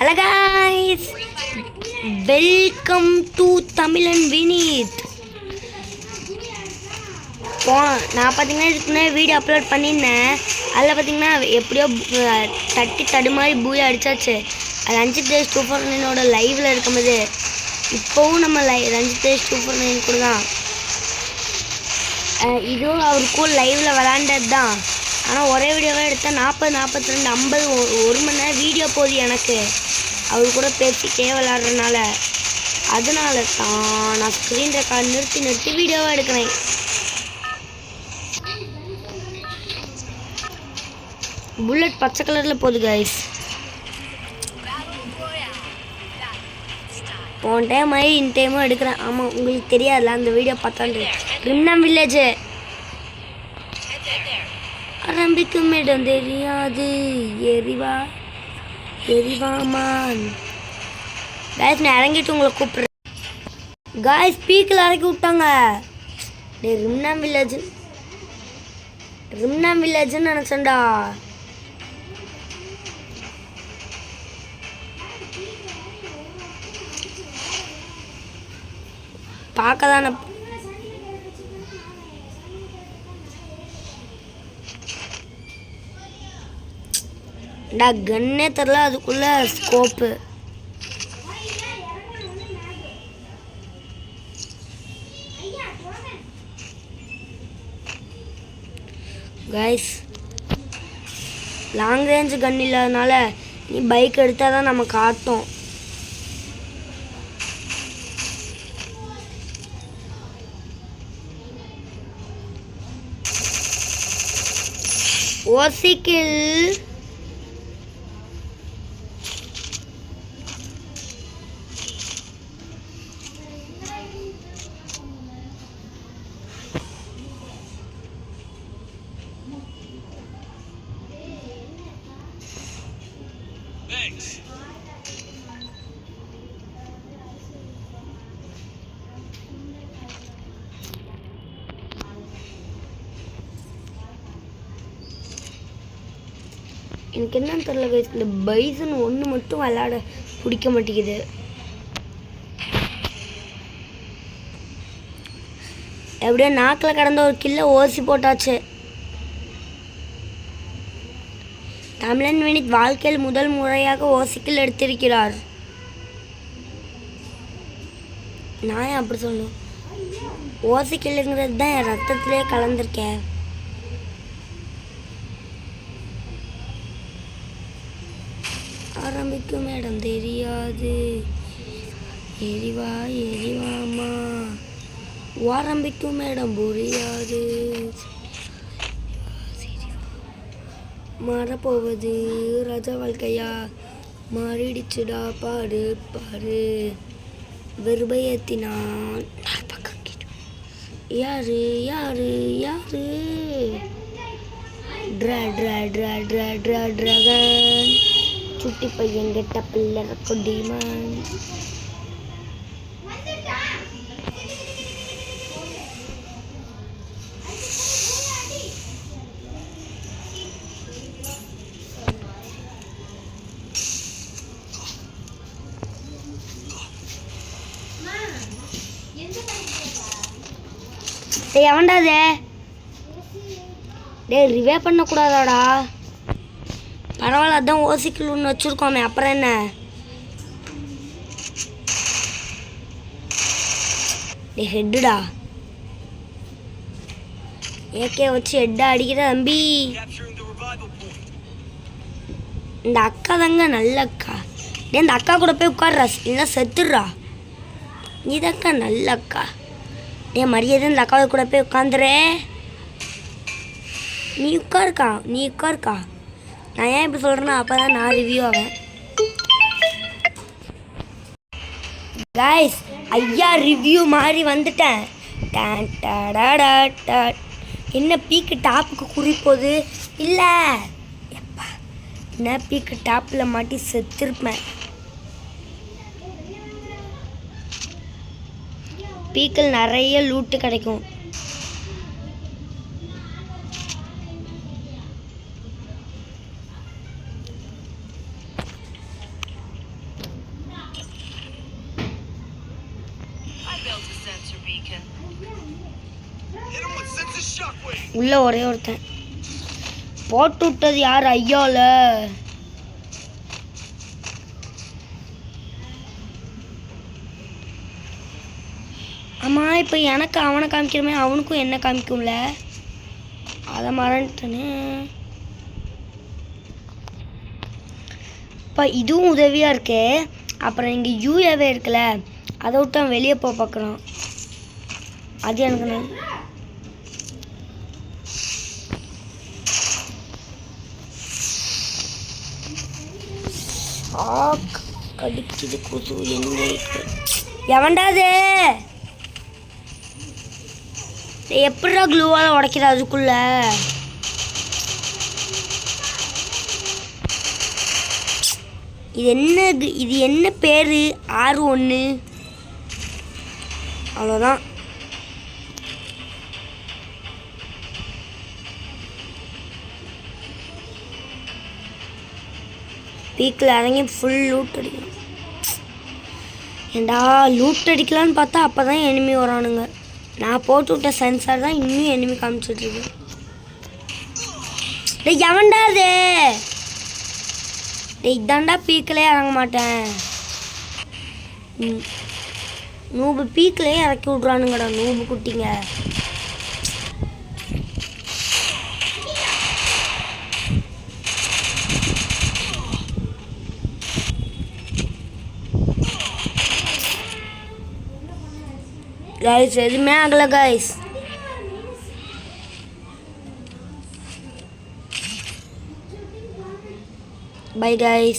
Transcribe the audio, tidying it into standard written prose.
Hello guys, welcome to Tamil and Vinith. நான் பார்த்தீங்கன்னா இதுக்குன்னே வீடியோ அப்லோட் பண்ணியிருந்தேன். அதில் பார்த்தீங்கன்னா எப்படியோ தட்டி தடுமாறி பூயா அடித்தாச்சு. அது ரஞ்சித் தேஷ் 249 லைவில் இருக்கும்போது இப்போவும் நம்ம ரஞ்சித் தேஷ் 249 கூட தான். இதுவும் அவருக்கூட லைவில் விளாண்டது தான். ஆனால் ஒரே வீடியோவாக எடுத்தால் 40, 42, 50 1 மணி நேரம் வீடியோ போகுது எனக்கு அவரு கூட பேசிட்டே விளாட்றதுனால. அதனால தான் நான் ஸ்க்ரீன் ரெக்கார்ட் நிறுத்தி வீடியோவாக எடுக்கிறேன். புல்லட் பச்சை கலரில் போகுது கைஸ். போன டைம் மாதிரி இந்த டைமும் எடுக்கிறேன். ஆமாம், உங்களுக்கு தெரியாதுல்ல, அந்த வீடியோ பார்த்தாண்டு ரிம்னம் வில்லேஜு ஆரம்பிக்கும் இடம் தெரியாது. எரிவாமான் கைஸ், நான் இறங்கிட்டு உங்களை கூப்பிட்றேன். கைஸ், பீக்கில் இறக்கி விட்டாங்க. ரிம்னம் வில்லேஜுன்னு நினச்சேன்டா. பார்க்க தானே கன்னே தெரில, அதுக்குள்ள ஸ்கோப்பு. கைஸ், லாங் ரேஞ்சு கன் இல்லாதனால நீ பைக் எடுத்தால் தான் நம்ம காட்டும். ஓசிக்கில் எனக்கு என்னன்னு தெரியல கைஸ், இந்த பைசன் ஒன்று மட்டும் விளையாட பிடிக்க மாட்டேங்குது. எப்படியோ நாக்கில் கடந்த ஒரு கில்ல ஓசி போட்டாச்சு. தமிழன் வினித் வாழ்க்கையில் முதல் முறையாக ஓசிக்கில் எடுத்திருக்கிறார். நான் அப்படி சொல்லணும், ஓசிக்கில்லுங்கிறது தான் என் ரத்தத்திலே கலந்துருக்கேன். ஆரம்பிக்கும் இடம் தெரியாது. எரிவாமா ஆரம்பிக்கும் இடம் புரியாது. மாறப்போவது ராஜா வாழ்க்கையா மாறிடுச்சுடா. பாடு வெறுபயத்தினான் யாரு டிராகன் சுட்டி பையன் கெட்ட பிள்ளை கொடிமான். எவன்டாதே ரிவே பண்ணக்கூடாதாடா. பரவாயில்ல, அதான் ஓசிக்கில் ஒன்று வச்சுருக்கோமே, அப்புறம் என்ன. ஹெட்டுடா ஏகே வச்சு ஹெட்டா அடிக்கிற தம்பி. இந்த அக்கா தாங்க நல்ல அக்கா. இந்த அக்கா கூட போய் உட்கார்றா, இல்லைன்னா செத்துடுறா. இதக்கா நல்ல அக்கா. மரியாதை இந்த அக்காவை கூட போய் உட்காந்துரு. நீ உட்காருக்கா. நான் ஏன் இப்படி சொல்கிறேன்னா அப்போ தான் நான் ரிவ்யூ ஆவேன். கைஸ், ஐயா ரிவ்யூ மாதிரி வந்துட்டேன். என்ன பீக்கு டாப்புக்கு குறிப்போது இல்லை எப்பா, என்ன பீக்கு டாப்பில் மாட்டி செத்துருப்பேன். பீக்கில் நிறைய லூட்டு கிடைக்கும். உள்ள ஒரே ஒருத்தன் போட்டு விட்டது யார்? ஐயோல ஆமாம். இப்போ எனக்கு அவனை காமிக்கிறமே, அவனுக்கும் என்ன காமிக்கும்ல, அதை மறந்துட்டேன்னு. இப்போ இதுவும் உதவியாக இருக்கு. அப்புறம் இங்கே யூஏவே இருக்குல்ல, அதை விட்டு அவன் வெளியே போக பார்க்குறான். அது எனக்கு கடிக்குது கொசு. எங்கே எவன்டாது? எப்படா க்ளூவால் உடைக்கிற அதுக்குள்ள? இது என்ன பேர்? 6-1. அவ்வளோதான். பீக்கில் இறங்கி ஃபுல் லூட் அடிக்கணும். ஏண்டா லூட் அடிக்கலான்னு பார்த்தா அப்போ தான் எனிமி வரானுங்க. நான் போட்டு விட்ட சென்சார் தான் இன்னும் எனிமி காமிச்சிட்ருக்கு. டேய் எவன்டா அது? டேய் இதாண்டா பீக்கிலே இறங்க மாட்டேன். நூபு பீக்கிலே இறக்கி விட்றானுங்கடா நூபு குட்டிங்க. गाइस எதுவுமே ஆகலை गाइस. By guys.